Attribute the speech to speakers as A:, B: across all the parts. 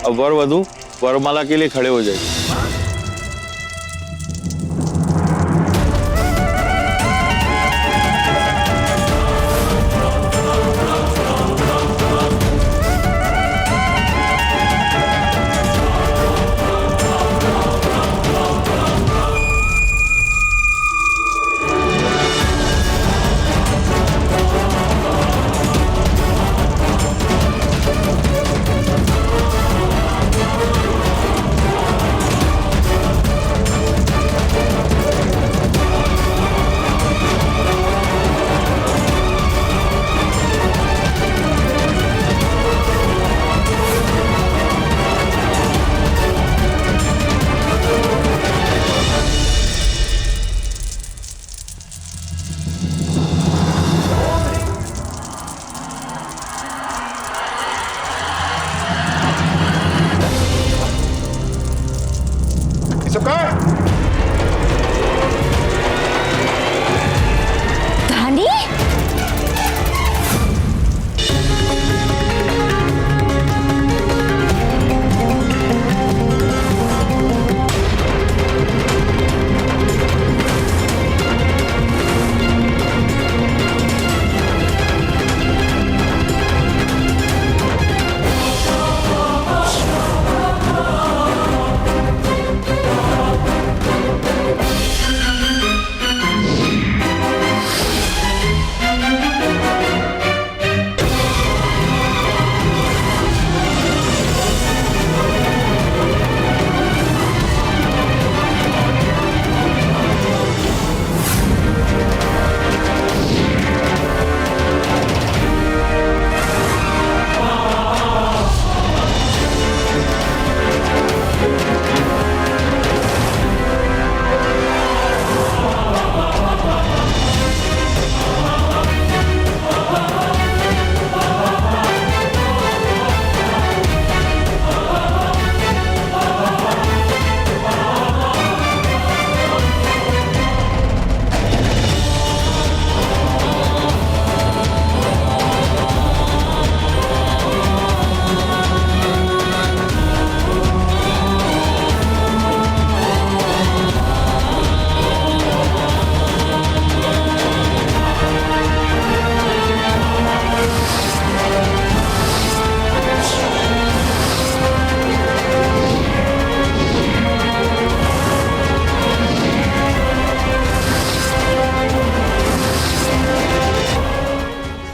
A: अब वर वधू वरमाला के लिए खड़े हो जाइए।
B: धानी?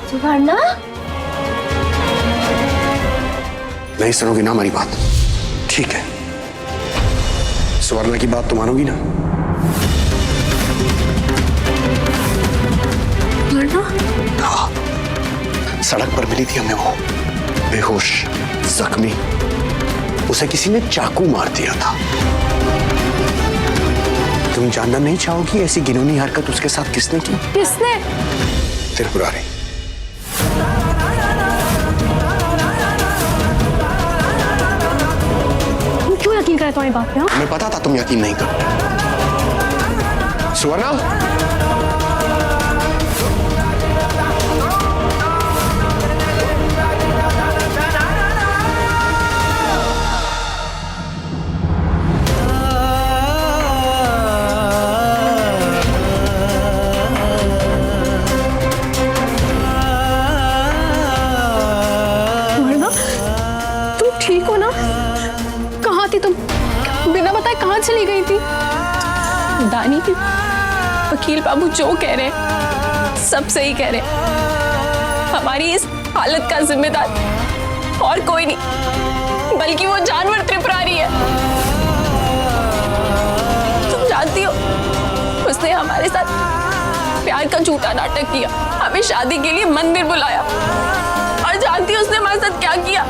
B: सुवर्णा?
C: नहीं सुनोगी ना हमारी बात? ठीक है, सुवर्णा की बात तो मानोगी ना? सुवर्णा? हाँ, सड़क पर मिली थी हमें वो, बेहोश, जख्मी। उसे किसी ने चाकू मार दिया था। तुम जानना नहीं चाहोगी ऐसी घिनौनी हरकत उसके साथ किसने की?
B: किसने?
C: त्रिपुरारी।
B: क्यों यकीन करे तुम्हारी बात पे?
C: हमें पता था तुम यकीन नहीं करोगे। सुवर्णा?
B: ठीक हो ना? कहाँ थी तुम? बिना बताए कहाँ चली गई थी?
D: दानी, वकील बाबू जो कह रहे हैं सब सही कह रहे हैं। हमारी इस हालत का जिम्मेदार और कोई नहीं बल्कि वो जानवर त्रिपुरारी है। तुम जानती हो उसने हमारे साथ प्यार का झूठा नाटक किया, हमें शादी के लिए मंदिर बुलाया और जानती हो उसने हमारे साथ क्या किया?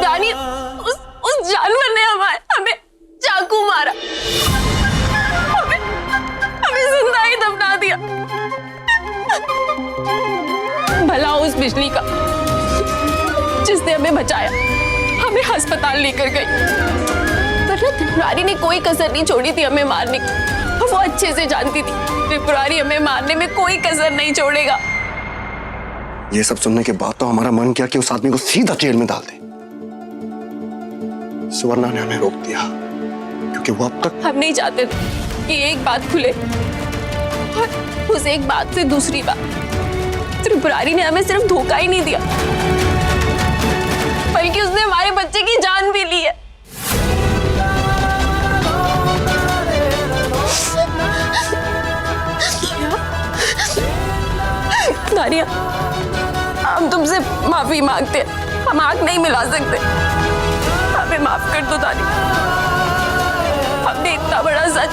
D: दानी, उस जानवर ने हमें चाकू मारा, हमें जिंदा ही दफना दिया। भला उस बिजली का जिसने हमें बचाया, हमें अस्पताल लेकर गई, वरना त्रिपुरारी ने कोई कसर नहीं छोड़ी थी हमें मारने की। वो अच्छे से जानती थी त्रिपुरारी हमें मारने में कोई कसर नहीं छोड़ेगा।
C: ये सब सुनने के बाद तो हमारा मन किया कि उस आदमी को सीधा जेल में डाल दे। सुवर्णा ने हमें रोक दिया क्योंकि वो अब तक
D: हम नहीं चाहते थे कि एक बात खुले और उस एक बात से दूसरी बात। त्रिपुरारी ने हमें सिर्फ धोखा ही नहीं दिया बल्कि उसने हमारे बच्चे की जान भी ली है। दानिया, हम तुमसे माफी मांगते हैं, हम आंख नहीं मिला सकते, हमें माफ कर दो दानिया। हमने इतना बड़ा सच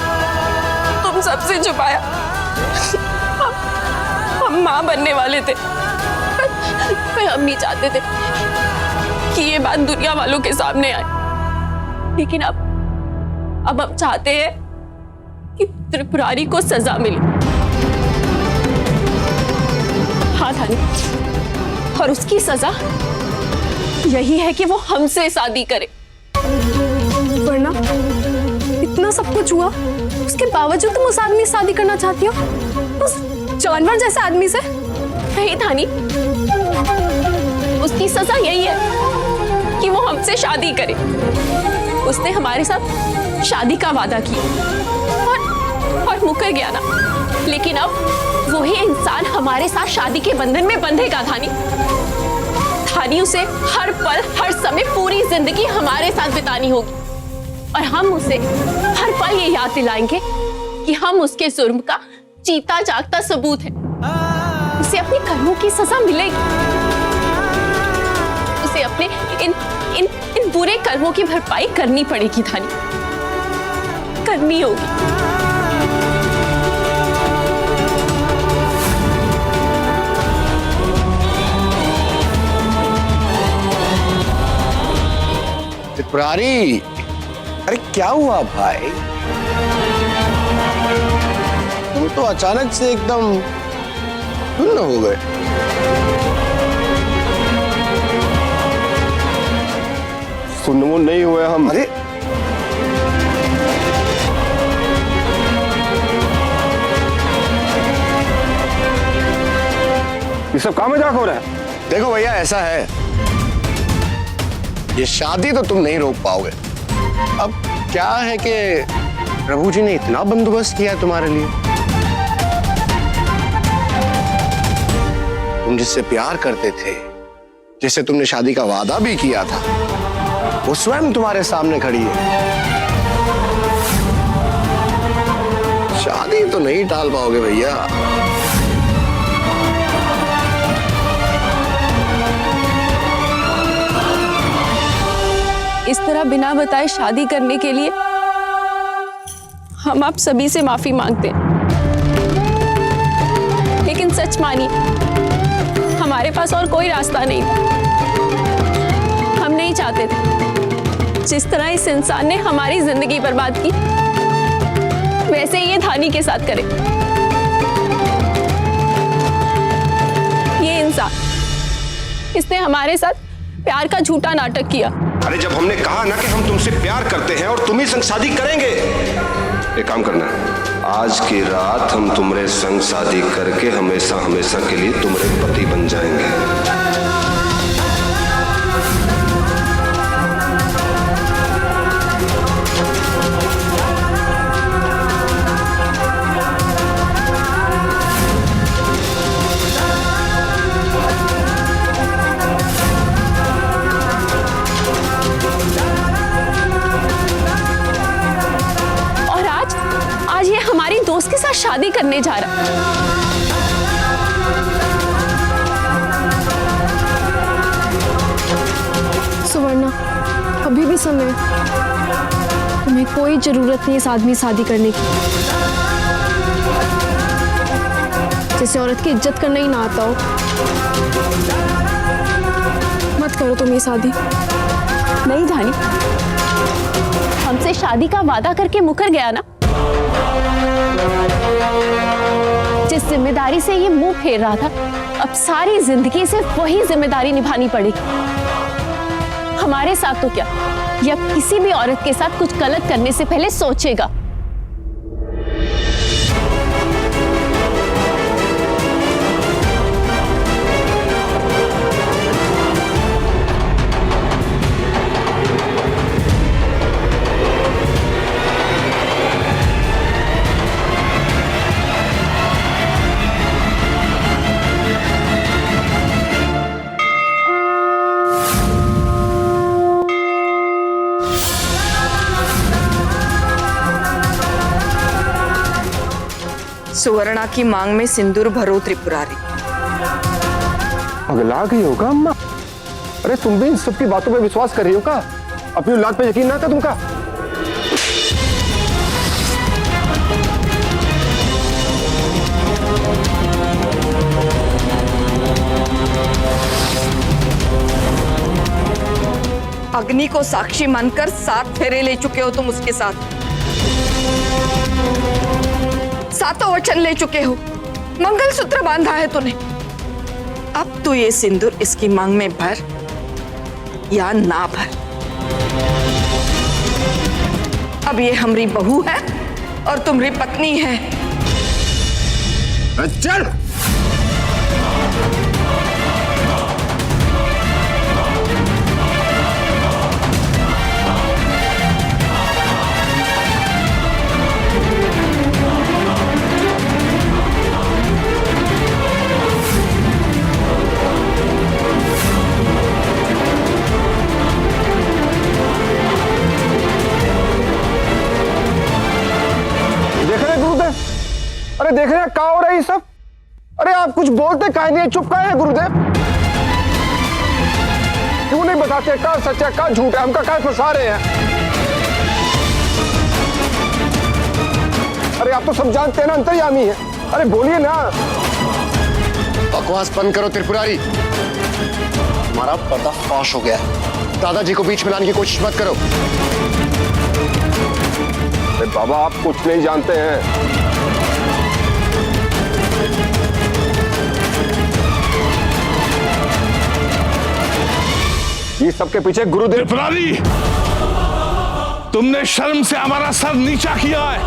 D: तुम सबसे छुपाया। हम माँ बनने वाले थे पर हम नहीं चाहते थे कि ये बात दुनिया वालों के सामने आए, लेकिन अब हम चाहते हैं कि त्रिपुरारी को सजा मिले। हाँ धानी, और उसकी सजा यही है कि वो हमसे शादी करे।
B: वरना इतना सब कुछ हुआ उसके बावजूद तुम उस आदमी से शादी करना चाहती हो, उस जानवर जैसे आदमी से?
D: नहीं धानी, उसकी सजा यही है कि वो हमसे शादी करे। उसने हमारे साथ शादी का वादा किया और मुकर गया ना, लेकिन अब वही इंसान हमारे साथ शादी के बंधन में बंधेगा धानी। धानी उसे हर पल हर समय पूरी जिंदगी हमारे साथ बितानी होगी और हम उसे हर पल ये याद दिलाएंगे कि हम उसके जुर्म का जीता जागता सबूत है। उसे अपने कर्मों की सजा मिलेगी, उसे अपने इन बुरे कर्मों की भरपाई करनी पड़ेगी धानी, करनी होगी।
C: त्रिपुरारी, अरे क्या हुआ भाई? तुम तो अचानक से एकदम सुन्न हो गए।
A: सुन्न नहीं हुए हम।
C: अरे
A: ये सब काम मजाक हो रहा है।
C: देखो भैया, ऐसा है, ये शादी तो तुम नहीं रोक पाओगे। अब क्या है कि प्रभु जी ने इतना बंदोबस्त किया तुम्हारे लिए। तुम जिससे प्यार करते थे, जिससे तुमने शादी का वादा भी किया था, वो स्वयं तुम्हारे सामने खड़ी है। शादी तो नहीं टाल पाओगे भैया।
D: इस तरह बिना बताए शादी करने के लिए हम आप सभी से माफी मांगते हैं, लेकिन सच मानिए हमारे पास और कोई रास्ता नहीं था। हम नहीं चाहते थे जिस तरह इस इंसान ने हमारी जिंदगी बर्बाद की, वैसे ही ये धानी के साथ करे। ये इंसान, इसने हमारे साथ प्यार का झूठा नाटक किया।
E: अरे जब हमने कहा ना कि हम तुमसे प्यार करते हैं और तुम्ही संग शादी करेंगे, एक काम करना, आज की रात हम तुम्हारे संग शादी करके हमेशा हमेशा के लिए तुम्हारे पति बन जाएंगे।
D: दोस्त के साथ शादी करने जा रहा।
B: सुवर्णा, अभी भी समय है। तुम्हें कोई जरूरत नहीं इस आदमी से शादी करने की। जैसे औरत की इज्जत करना ही ना आता हो। मत करो तुम ये शादी।
D: नहीं धानी, हमसे शादी का वादा करके मुकर गया ना। जिस जिम्मेदारी से ये मुंह फेर रहा था, अब सारी जिंदगी सिर्फ वही जिम्मेदारी निभानी पड़ेगी। हमारे साथ तो क्या, या किसी भी औरत के साथ कुछ गलत करने से पहले सोचेगा।
F: सुवर्णा की मांग में सिंदूर भरो त्रिपुरारी।
A: पगला गई होगा अम्मा। अरे तुम भी इन सबकी बातों पे विश्वास कर रही हो का? अपनी औलाद पे यकीन ना था तुमका?
F: अग्नि को साक्षी मानकर 7 फेरे ले चुके हो तुम उसके साथ। 7 वचन ले चुके हो, मंगलसूत्र बांधा है तूने। अब तू ये सिंदूर इसकी मांग में भर या ना भर। अब ये हमारी बहू है और तुम्हारी पत्नी है।
A: चल। अरे देख रहे हैं क्या हो रहा है ये सब? अरे आप कुछ बोलते काहे नहीं, चुप काहे हैं गुरुदेव? क्यों नहीं बताते क्या सच है क्या झूठ है? हमका क्या फंसा रहे हैं? अरे आप तो सब जानते हैं ना, अंतर्यामी है। अरे बोलिए ना।
C: बकवास बंद करो त्रिपुरारी, हमारा पर्दाफाश हो गया है। दादाजी को बीच में लाने की कोशिश मत करो।
A: अरे बाबा आप कुछ नहीं जानते हैं। ये सबके पीछे गुरुदेव।
G: त्रिपुरारी, तुमने शर्म से हमारा सर नीचा किया है।